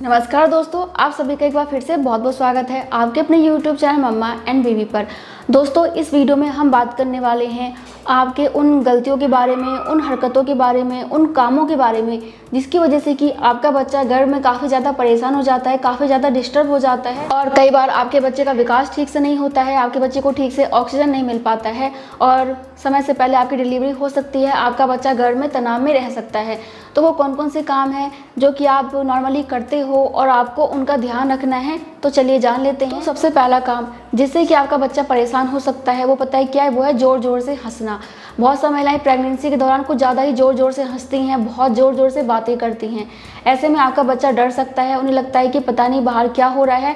नमस्कार दोस्तों, आप सभी का एक बार फिर से बहुत बहुत स्वागत है आपके अपने YouTube channel mamma and baby पर। दोस्तों, इस वीडियो में हम बात करने वाले हैं आपके उन गलतियों के बारे में, उन हरकतों के बारे में, उन कामों के बारे में जिसकी वजह से कि आपका बच्चा घर में काफ़ी ज़्यादा परेशान हो जाता है, काफ़ी ज़्यादा डिस्टर्ब हो जाता है और कई बार आपके बच्चे का विकास ठीक से नहीं होता है, आपके बच्चे को ठीक से ऑक्सीजन नहीं मिल पाता है और समय से पहले आपकी डिलीवरी हो सकती है, आपका बच्चा घर में तनाव में रह सकता है। तो वो कौन कौन से काम हैं जो कि आप नॉर्मली करते हो और आपको उनका ध्यान रखना है, तो चलिए जान लेते हैं। तो सबसे पहला काम जिससे कि आपका बच्चा परेशान हो सकता है वो पता है क्या है? वो है ज़ोर ज़ोर से हंसना। बहुत सी महिलाएं प्रेगनेंसी के दौरान कुछ ज़्यादा ही ज़ोर ज़ोर से हंसती हैं, बहुत ज़ोर ज़ोर से बातें करती हैं। ऐसे में आपका बच्चा डर सकता है, उन्हें लगता है कि पता नहीं बाहर क्या हो रहा है,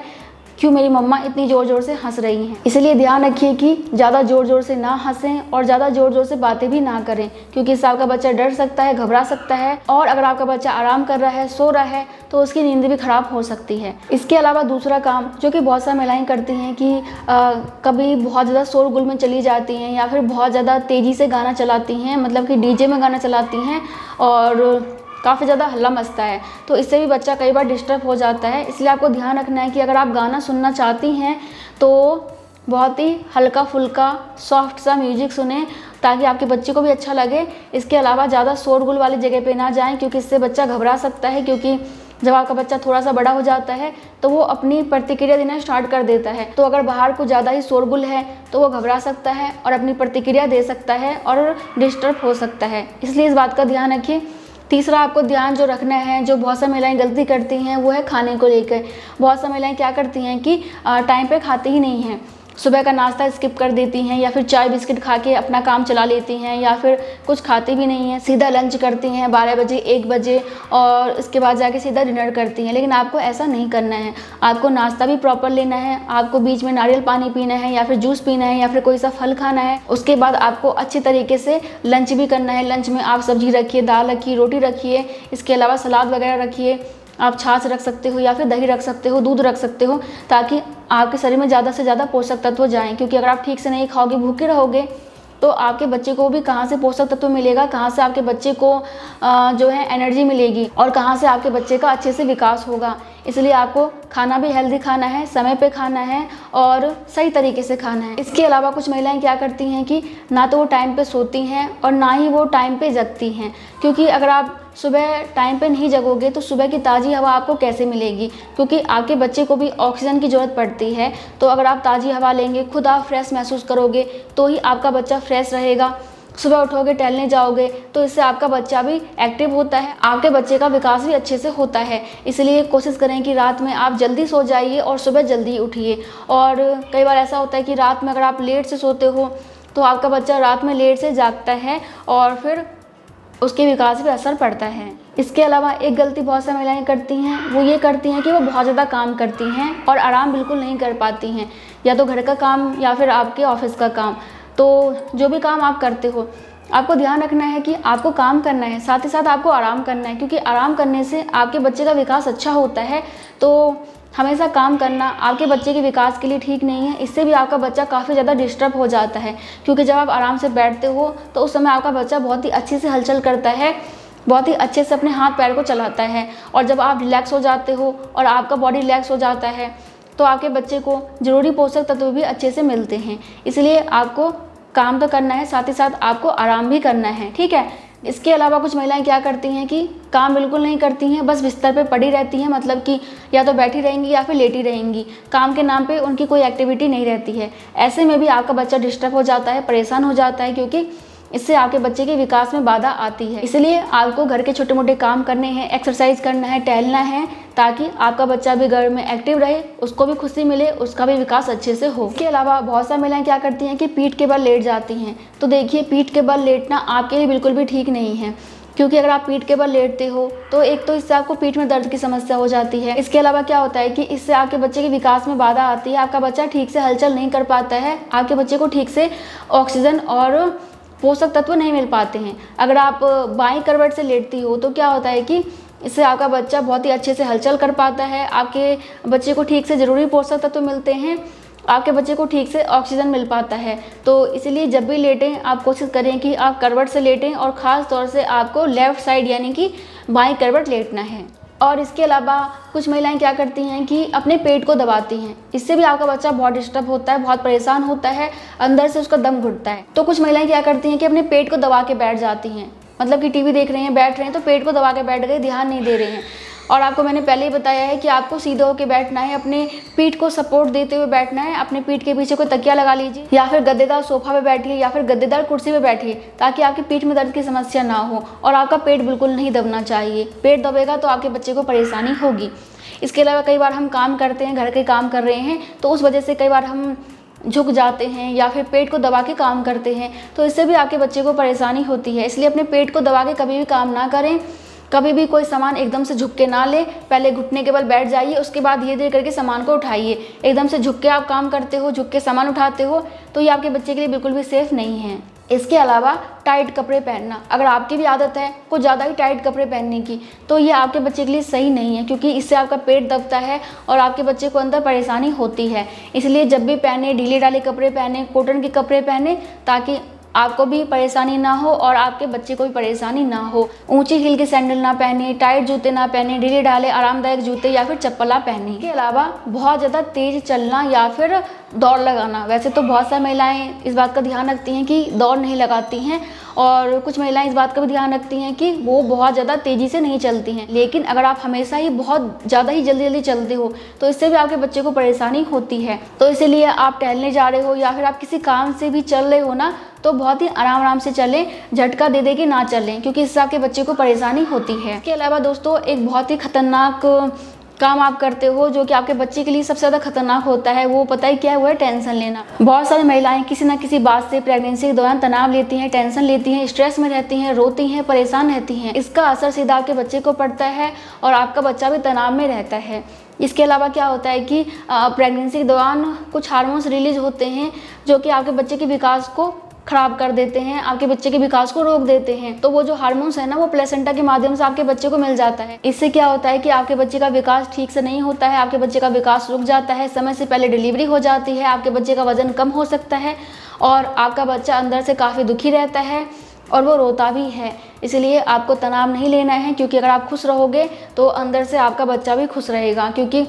क्यों मेरी मम्मा इतनी ज़ोर ज़ोर से हंस रही हैं। इसलिए ध्यान रखिए कि ज़्यादा ज़ोर ज़ोर से ना हंसें और ज़्यादा ज़ोर ज़ोर से बातें भी ना करें, क्योंकि इससे आपका बच्चा डर सकता है, घबरा सकता है और अगर आपका बच्चा आराम कर रहा है, सो रहा है, तो उसकी नींद भी खराब हो सकती है। इसके अलावा दूसरा काम जो कि बहुत सारी महिलाएं करती हैं कि कभी बहुत ज़्यादा शोरगुल में चली जाती हैं या फिर बहुत ज़्यादा तेज़ी से गाना चलाती हैं, मतलब कि डीजे में गाना चलाती हैं और काफ़ी ज़्यादा हल्ला मचता है, तो इससे भी बच्चा कई बार डिस्टर्ब हो जाता है। इसलिए आपको ध्यान रखना है कि अगर आप गाना सुनना चाहती हैं तो बहुत ही हल्का फुल्का सॉफ्ट सा म्यूजिक सुने ताकि आपके बच्चे को भी अच्छा लगे। इसके अलावा ज़्यादा शोरगुल वाली जगह पे ना जाएं, क्योंकि इससे बच्चा घबरा सकता है, क्योंकि जब आपका बच्चा थोड़ा सा बड़ा हो जाता है तो वो अपनी प्रतिक्रिया देना स्टार्ट कर देता है। तो अगर बाहर कुछ ज़्यादा ही शोरगुल है तो वो घबरा सकता है और अपनी प्रतिक्रिया दे सकता है और डिस्टर्ब हो सकता है। इसलिए इस बात का ध्यान रखिए। तीसरा आपको ध्यान जो रखना है, जो बहुत सी महिलाएं गलती करती हैं, वो है खाने को लेकर। बहुत सी महिलाएं क्या करती हैं कि टाइम पे खाती ही नहीं हैं, सुबह का नाश्ता स्किप कर देती हैं या फिर चाय बिस्किट खा के अपना काम चला लेती हैं या फिर कुछ खाती भी नहीं हैं, सीधा लंच करती हैं 12 बजे 1 बजे और इसके बाद जाके सीधा डिनर करती हैं। लेकिन आपको ऐसा नहीं करना है, आपको नाश्ता भी प्रॉपर लेना है, आपको बीच में नारियल पानी पीना है या फिर जूस पीना है या फिर कोई सा फल खाना है। उसके बाद आपको अच्छी तरीके से लंच भी करना है। लंच में आप सब्जी रखिए, दाल रखिए, रोटी रखिए, इसके अलावा सलाद वगैरह रखिए, आप छाछ रख सकते हो या फिर दही रख सकते हो, दूध रख सकते हो, ताकि आपके शरीर में ज़्यादा से ज़्यादा पोषक तत्व जाएं। क्योंकि अगर आप ठीक से नहीं खाओगे, भूखे रहोगे, तो आपके बच्चे को भी कहाँ से पोषक तत्व मिलेगा, कहाँ से आपके बच्चे को जो है एनर्जी मिलेगी और कहाँ से आपके बच्चे का अच्छे से विकास होगा। इसलिए आपको खाना भी हेल्दी खाना है, समय पे खाना है और सही तरीके से खाना है। इसके अलावा कुछ महिलाएं क्या करती हैं कि ना तो वो टाइम पे सोती हैं और ना ही वो टाइम पे जगती हैं, क्योंकि अगर आप सुबह टाइम पे नहीं जगोगे तो सुबह की ताज़ी हवा आपको कैसे मिलेगी, क्योंकि आपके बच्चे को भी ऑक्सीजन की ज़रूरत पड़ती है। तो अगर आप ताज़ी हवा लेंगे, खुद आप फ्रेश महसूस करोगे, तो ही आपका बच्चा फ्रेश रहेगा। सुबह उठोगे, टहलने जाओगे, तो इससे आपका बच्चा भी एक्टिव होता है, आपके बच्चे का विकास भी अच्छे से होता है। इसलिए कोशिश करें कि रात में आप जल्दी सो जाइए और सुबह जल्दी उठिए। और कई बार ऐसा होता है कि रात में अगर आप लेट से सोते हो तो आपका बच्चा रात में लेट से जागता है और फिर उसके विकास पे असर पड़ता है। इसके अलावा एक गलती बहुत सी महिलाएं करती हैं, वो ये करती हैं कि वो बहुत ज़्यादा काम करती हैं और आराम बिल्कुल नहीं कर पाती हैं, या तो घर का काम या फिर आपके ऑफिस का काम। तो जो भी काम आप करते हो, आपको ध्यान रखना है कि आपको काम करना है, साथ ही साथ आपको आराम करना है, क्योंकि आराम करने से आपके बच्चे का विकास अच्छा होता है। तो हमेशा काम करना आपके बच्चे के विकास के लिए ठीक नहीं है। इससे भी आपका बच्चा काफ़ी ज़्यादा डिस्टर्ब हो जाता है, क्योंकि जब आप आराम से बैठते हो तो उस समय आपका बच्चा बहुत ही अच्छे से हलचल करता है, बहुत ही अच्छे से अपने हाथ पैर को चलाता है। और जब आप रिलैक्स हो जाते हो और आपका बॉडी रिलैक्स हो जाता है तो आपके बच्चे को ज़रूरी पोषक तत्व भी अच्छे से मिलते हैं। इसलिए आपको काम तो करना है, साथ ही साथ आपको आराम भी करना है, ठीक है। इसके अलावा कुछ महिलाएं क्या करती हैं कि काम बिल्कुल नहीं करती हैं, बस बिस्तर पे पड़ी रहती हैं, मतलब कि या तो बैठी रहेंगी या फिर लेटी रहेंगी, काम के नाम पे उनकी कोई एक्टिविटी नहीं रहती है। ऐसे में भी आपका बच्चा डिस्टर्ब हो जाता है, परेशान हो जाता है, क्योंकि इससे आपके बच्चे के विकास में बाधा आती है। इसलिए आपको घर के छोटे मोटे काम करने हैं, एक्सरसाइज करना है, टहलना है, ताकि आपका बच्चा भी घर में एक्टिव रहे, उसको भी खुशी मिले, उसका भी विकास अच्छे से हो। इसके अलावा बहुत सारी महिलाएं क्या करती हैं कि पीठ के बल लेट जाती हैं। तो देखिए, पीठ के बल लेटना आपके लिए बिल्कुल भी ठीक नहीं है, क्योंकि अगर आप पीठ के बल लेटते हो तो एक तो इससे आपको पीठ में दर्द की समस्या हो जाती है। इसके अलावा क्या होता है कि इससे आपके बच्चे के विकास में बाधा आती है, आपका बच्चा ठीक से हलचल नहीं कर पाता है, आपके बच्चे को ठीक से ऑक्सीजन और पोषक तत्व नहीं मिल पाते हैं। अगर आप बाईं करवट से लेटती हो तो क्या होता है कि इससे आपका बच्चा बहुत ही अच्छे से हलचल कर पाता है, आपके बच्चे को ठीक से ज़रूरी पोषक तत्व मिलते हैं, आपके बच्चे को ठीक से ऑक्सीजन मिल पाता है। तो इसलिए जब भी लेटें आप कोशिश करें कि आप करवट से लेटें और ख़ास तौर से आपको लेफ़्ट साइड यानी कि बाईं करवट लेटना है। और इसके अलावा कुछ महिलाएं क्या करती हैं कि अपने पेट को दबाती हैं। इससे भी आपका बच्चा बहुत डिस्टर्ब होता है, बहुत परेशान होता है, अंदर से उसका दम घुटता है। तो कुछ महिलाएं क्या करती हैं कि अपने पेट को दबा के बैठ जाती हैं, मतलब कि टीवी देख रहे हैं, बैठ रहे हैं तो पेट को दबा के बैठ गए, ध्यान नहीं दे रहे हैं। और आपको मैंने पहले ही बताया है कि आपको सीधे होकर बैठना है, अपने पीठ को सपोर्ट देते हुए बैठना है। अपने पीठ के पीछे कोई तकिया लगा लीजिए या फिर गद्देदार सोफा पे बैठिए या फिर गद्देदार कुर्सी पे बैठिए, ताकि आपकी पीठ में दर्द की समस्या ना हो। और आपका पेट बिल्कुल नहीं दबना चाहिए, पेट दबेगा तो आपके बच्चे को परेशानी होगी। इसके अलावा कई बार हम काम करते हैं, घर के काम कर रहे हैं, तो उस वजह से कई बार हम झुक जाते हैं या फिर पेट को दबा के काम करते हैं, तो इससे भी आपके बच्चे को परेशानी होती है। इसलिए अपने पेट को दबा के कभी भी काम ना करें, कभी भी कोई सामान एकदम से झुक के ना ले। पहले घुटने के बल बैठ जाइए, उसके बाद धीरे धीरे करके सामान को उठाइए। एकदम से झुक के आप काम करते हो, झुक के सामान उठाते हो, तो ये आपके बच्चे के लिए बिल्कुल भी सेफ़ नहीं है। इसके अलावा टाइट कपड़े पहनना, अगर आपकी भी आदत है कुछ ज़्यादा ही टाइट कपड़े पहनने की, तो ये आपके बच्चे के लिए सही नहीं है, क्योंकि इससे आपका पेट दबता है और आपके बच्चे को अंदर परेशानी होती है। इसलिए जब भी पहने, ढीले ढाले कपड़े पहने, कॉटन के कपड़े पहने, ताकि आपको भी परेशानी ना हो और आपके बच्चे को भी परेशानी ना हो। ऊंची हील के सैंडल ना पहने, टाइट जूते ना पहने, ढीले ढाले आरामदायक जूते या फिर चप्पल ना पहने। इसके अलावा बहुत ज़्यादा तेज़ चलना या फिर दौड़ लगाना, वैसे तो बहुत सारी महिलाएं इस बात का ध्यान रखती हैं कि दौड़ नहीं लगाती हैं, और कुछ महिलाएं इस बात का भी ध्यान रखती हैं कि वो बहुत ज़्यादा तेज़ी से नहीं चलती हैं। लेकिन अगर आप हमेशा ही बहुत ज़्यादा ही जल्दी जल्दी चलते हो तो इससे भी आपके बच्चे को परेशानी होती है। तो इसीलिए आप टहलने जा रहे हो या फिर आप किसी काम से भी चल रहे हो ना, तो बहुत ही आराम आराम से चलें, झटका दे दे के ना चलें, क्योंकि इससे आपके बच्चे को परेशानी होती है। इसके अलावा दोस्तों, एक बहुत ही खतरनाक काम आप करते हो जो कि आपके बच्चे के लिए सबसे ज़्यादा खतरनाक होता है, वो पता ही क्या है? वो है टेंशन लेना। बहुत सारी महिलाएं किसी ना किसी बात से प्रेगनेंसी के दौरान तनाव लेती हैं, टेंशन लेती हैं, स्ट्रेस में रहती हैं, रोती हैं, परेशान रहती हैं। इसका असर सीधा आपके बच्चे को पड़ता है और आपका बच्चा भी तनाव में रहता है। इसके अलावा क्या होता है कि प्रेगनेंसी के दौरान कुछ हार्मोन्स रिलीज होते हैं जो कि आपके बच्चे के विकास को खराब कर देते हैं, आपके बच्चे के विकास को रोक देते हैं। तो वो जो हार्मोन्स है ना, वो प्लेसेंटा के माध्यम से आपके बच्चे को मिल जाता है। इससे क्या होता है कि आपके बच्चे का विकास ठीक से नहीं होता है, आपके बच्चे का विकास रुक जाता है, समय से पहले डिलीवरी हो जाती है, आपके बच्चे का वजन कम हो सकता है और आपका बच्चा अंदर से काफ़ी दुखी रहता है और वो रोता भी है। इसलिए आपको तनाव नहीं लेना है, क्योंकि अगर आप खुश रहोगे तो अंदर से आपका बच्चा भी खुश रहेगा, क्योंकि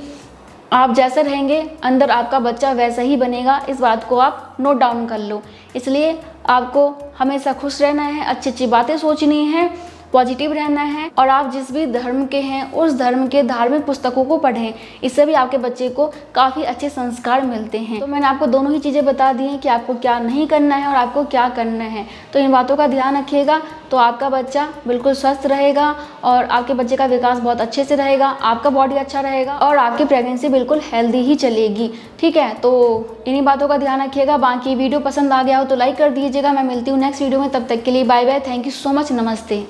आप जैसे रहेंगे अंदर आपका बच्चा वैसा ही बनेगा। इस बात को आप नोट डाउन कर लो। इसलिए आपको हमेशा खुश रहना है, अच्छी अच्छी बातें सोचनी है, पॉजिटिव रहना है, और आप जिस भी धर्म के हैं उस धर्म के धार्मिक पुस्तकों को पढ़ें। इससे भी आपके बच्चे को काफ़ी अच्छे संस्कार मिलते हैं। तो मैंने आपको दोनों ही चीज़ें बता दी हैं कि आपको क्या नहीं करना है और आपको क्या करना है। तो इन बातों का ध्यान रखिएगा तो आपका बच्चा बिल्कुल स्वस्थ रहेगा और आपके बच्चे का विकास बहुत अच्छे से रहेगा, आपका बॉडी अच्छा रहेगा और आपकी प्रेगनेंसी बिल्कुल हेल्दी ही चलेगी। ठीक है, तो इन्हीं बातों का ध्यान रखिएगा। बाकी वीडियो पसंद आ गया हो तो लाइक कर दीजिएगा। मैं मिलती हूँ नेक्स्ट वीडियो में, तब तक के लिए bye bye, thank you so much, नमस्ते।